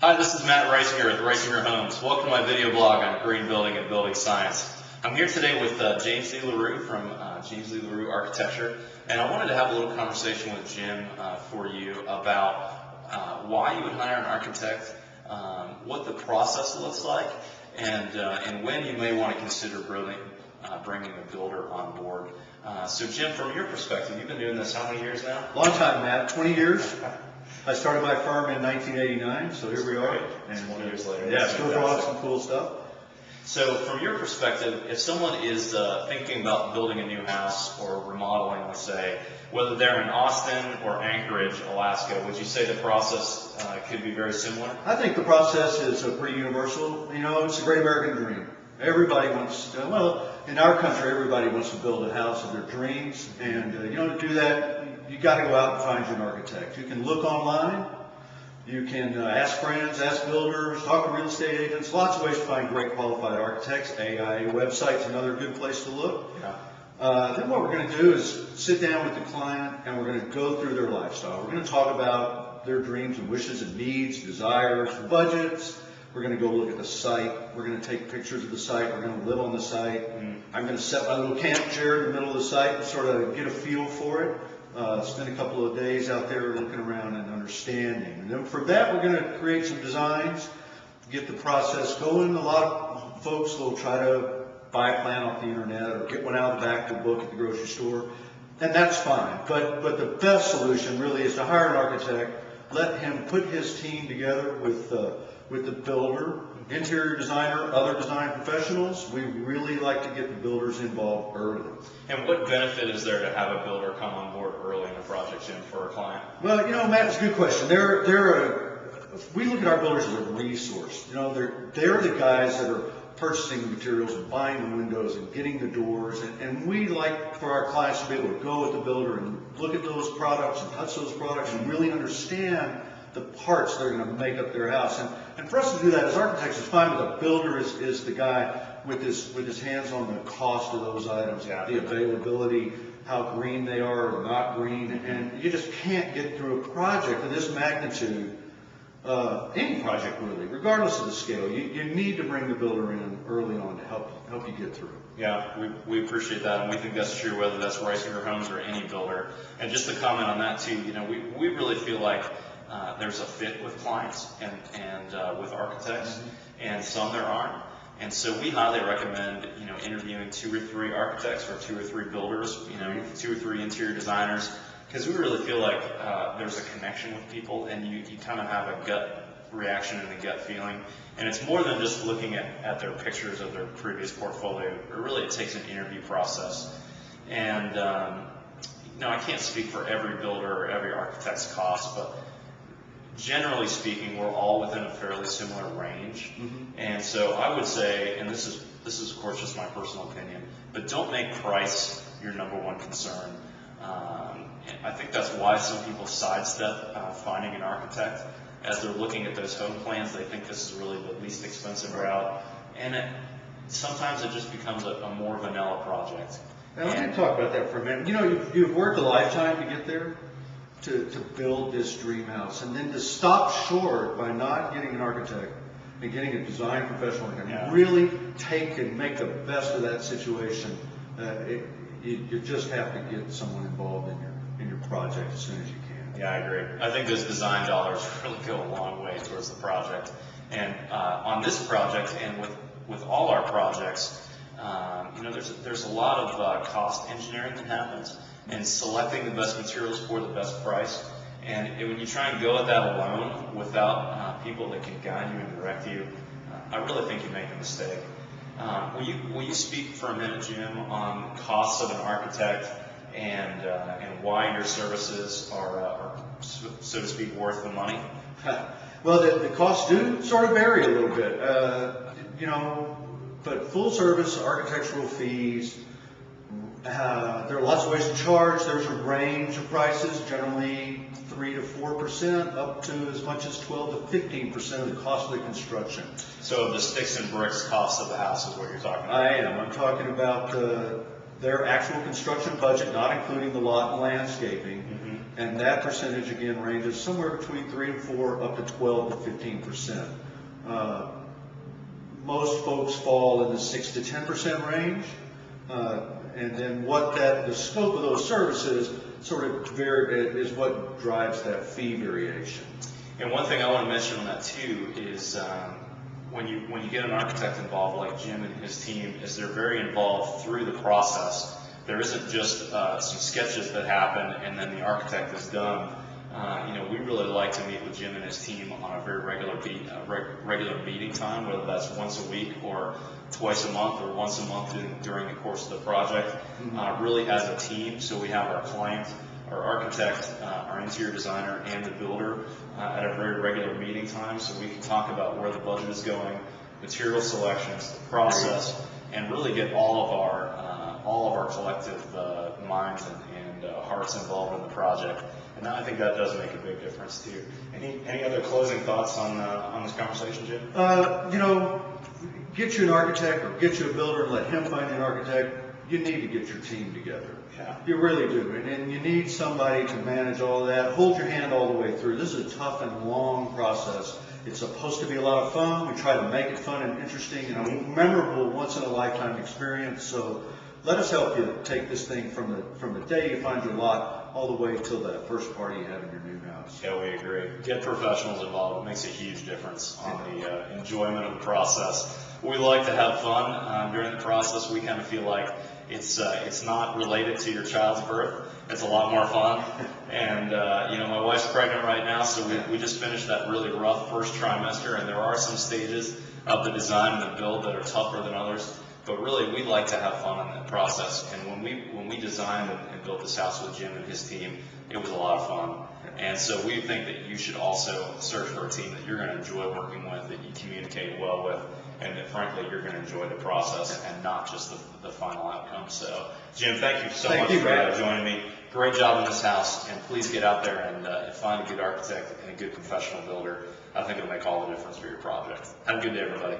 Hi, this is Matt Reisinger with Reisinger Homes. Welcome to my video blog on green building and building science. I'm here today with James LaRue from James LaRue Architecture, and I wanted to have a little conversation with Jim for you about why you would hire an architect, what the process looks like, and when you may want to consider bringing a builder on board. So Jim, from your perspective, you've been doing this how many years now? Long time, Matt. 20 years. I started my firm in 1989, so here we are. And 20 years later. Yeah, still doing some cool stuff. So from your perspective, if someone is thinking about building a new house or remodeling, let's say, whether they're in Austin or Anchorage, Alaska, would you say the process could be very similar? I think the process is pretty universal. You know, it's a great American dream. Everybody wants to, well, in our country, everybody wants to build a house of their dreams. And, you know, to do that, you got to go out and find you an architect. You can look online. You can ask friends, ask builders, talk to real estate agents. Lots of ways to find great qualified architects. AIA website's another good place to look. Yeah. Then what we're going to do is sit down with the client and we're going to go through their lifestyle. We're going to talk about their dreams and wishes and needs, desires, budgets. We're going to go look at the site. We're going to take pictures of the site. We're going to live on the site. I'm going to set my little camp chair in the middle of the site and sort of get a feel for it. Spend a couple of days out there looking around and understanding. And then from that, we're going to create some designs, get the process going. A lot of folks will try to buy a plan off the internet or get one out of the back of the book at the grocery store, and that's fine. But the best solution really is to hire an architect, let him put his team together with the builder, interior designer, other design professionals. We really like to get the builders involved early. And what benefit is there to have a builder come on board early in a project, Jim, for a client? Well, you know, Matt, it's a good question. We look at our builders as a resource. You know, they're the guys that are purchasing the materials and buying the windows and getting the doors. And we like for our clients to be able to go with the builder and look at those products and touch those products and really understand the parts that are going to make up their house. And for us to do that as architects is fine, but the builder is the guy with his hands on the cost of those items, Yeah. the availability, how green they are or not green. And you just can't get through a project of this magnitude, any project really, regardless of the scale. You need to bring the builder in early on to help you get through. Yeah, we appreciate that, and we think that's true whether that's Reisinger Homes or any builder. And just to comment on that too, you know, we really feel like there's a fit with clients and with architects, and some there aren't. And so we highly recommend, you know, interviewing 2 or 3 architects or 2 or 3 builders, you know, 2 or 3 interior designers, because we really feel like there's a connection with people, and you kind of have a gut reaction and a gut feeling. And it's more than just looking at their pictures of their previous portfolio. It takes an interview process. And, you know, I can't speak for every builder or every architect's cost, but generally speaking, we're all within a fairly similar range. And so I would say, and this is of course just my personal opinion, but don't make price your #1 concern. And I think that's why some people sidestep finding an architect. As they're looking at those home plans, they think this is really the least expensive route, and sometimes it just becomes a more vanilla project. Now let me talk about that for a minute. You know, you've worked a lifetime to get there, to build this dream house, and then to stop short by not getting an architect and getting a design professional and really take and make the best of that situation. You just have to get someone involved in your project as soon as you can. Yeah, I agree. I think those design dollars really go a long way towards the project. And on this project, and with all our projects, you know, there's a lot of cost engineering that happens, and selecting the best materials for the best price. And when you try and go at that alone without people that can guide you and direct you, I really think you make a mistake. Will you speak for a minute, Jim, on costs of an architect and why your services are so to speak worth the money? Well, the costs do sort of vary a little bit, you know, but full service architectural fees. There are lots of ways to charge. There's a range of prices, generally 3 to 4%, up to as much as 12 to 15% of the cost of the construction. So the sticks and bricks cost of the house is what you're talking about? I am. I'm talking about their actual construction budget, not including the lot and landscaping. And that percentage, again, ranges somewhere between 3 and 4, up to 12 to 15%. Most folks fall in the 6 to 10% range. And then the scope of those services sort of is what drives that fee variation. And one thing I want to mention on that too is when you get an architect involved like Jim and his team, is they're very involved through the process. There isn't just some sketches that happen and then the architect is done. We really like to meet with Jim and his team on a very regular meeting time, whether that's once a week or twice a month or once a month during the course of the project, really as a team. So we have our client, our architect, our interior designer, and the builder at a very regular meeting time, so we can talk about where the budget is going, material selections, the process, and really get all of our collective minds and hearts involved in the project. And I think that does make a big difference too. Any other closing thoughts on this conversation, Jim? Get you an architect or get you a builder and let him find you an architect. You need to get your team together. Yeah. You really do. And you need somebody to manage all of that, hold your hand all the way through. This is a tough and long process. It's supposed to be a lot of fun. We try to make it fun and interesting and a memorable, once-in-a-lifetime experience. So let us help you take this thing from the day you find your lot all the way till that first party you have in your new house. Yeah, we agree. Get professionals involved. It makes a huge difference on the enjoyment of the process. We like to have fun during the process. We kind of feel like it's not related to your child's birth. It's a lot more fun. And my wife's pregnant right now, so we just finished that really rough first trimester, and there are some stages of the design and the build that are tougher than others. But really, we like to have fun in that process. And when we designed and built this house with Jim and his team, it was a lot of fun. And so we think that you should also search for a team that you're going to enjoy working with, that you communicate well with, and that frankly you're going to enjoy the process and not just the final outcome. So, Jim, thank you so much for joining me. Great job in this house, and please get out there and find a good architect and a good professional builder. I think it'll make all the difference for your project. Have a good day, everybody.